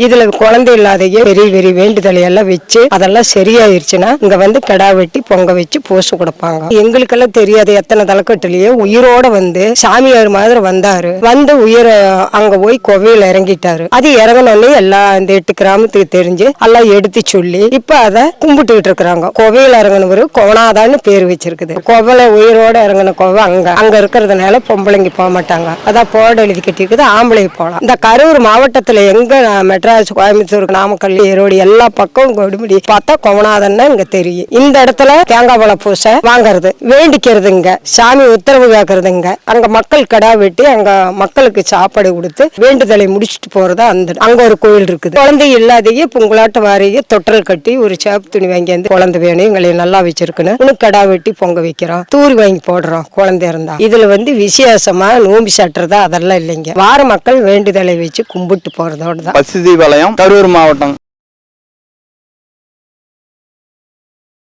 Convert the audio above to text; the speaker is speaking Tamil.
இதுல குழந்தை இல்லாதையே பெரிய பெரிய வேண்டுதலை எல்லாம் வச்சு அதெல்லாம் சரியாயிருச்சுன்னா இங்க வந்து கிடா வெட்டி பொங்க வச்சு பூசு கொடுப்பாங்க. எங்களுக்கெல்லாம் தெரியாது, எத்தனை தலைக்கட்டுலயே உயிரோட வந்து சாமியார் மாதிரி வந்தாரு. வந்து உயிரை அங்க போய் கோவையில இறங்கிட்டாரு. அது இறங்கணும்னு எல்லாம் இந்த 8 கிராமத்துக்கு தெரிஞ்சு எல்லாம் எடுத்து சொல்லி இப்ப அதை கும்பிட்டுக்கிட்டு இருக்கிறாங்க. கோவையில இறங்கினவரு கோவனாதான்னு பேர் வச்சிருக்குது. கோவையில உயிரோட இறங்கின கோவை அங்க இருக்கிறதுனால பொம்பளைங்க போக மாட்டாங்க. அதான் போர்டு எழுதி கட்டிருக்குது, ஆம்பளை போகலாம். இந்த கரூர் மாவட்டத்துல எங்க மெட்ராஸ், கோயம்புத்தூர், நாமக்கல், ஈரோடு எல்லா பக்கம் கொடுமுடி பார்த்தா கோவனாதன் இங்க தெரியும். இந்த இடத்துல தேங்காய் பழ பூசை வாங்கறது, வேண்டிக்கிறதுங்க, சாமி உத்தரவு கேட்கறதுங்க. அங்க மக்கள் கடா வெட்டி அங்க மக்களுக்கு சாப்பாடு கொடுத்து வேண்டுதலை முடிச்சுட்டு போறதா அங்க ஒரு கோயில் இருக்குது. குழந்தை இல்லாதையே பொங்கலாட்ட வாரிய தொற்றல் கட்டி ஒரு சேப்பு துணி வாங்கி வந்து குழந்தை வேணும் எங்களை நல்லா வச்சிருக்கணும் இன்னும் கடா வெட்டி பொங்க வைக்கிறோம், தூரி வாங்கி போடுறோம். குழந்தை இருந்தா இதுல வந்து விசேஷமா நோம்பி சாட்டுறதா அதெல்லாம் இல்லைங்க. வார மக்கள் வேண்டுதலை வச்சு கும்பிட்டு போறதோட தான். கரூர் மாவட்டம்.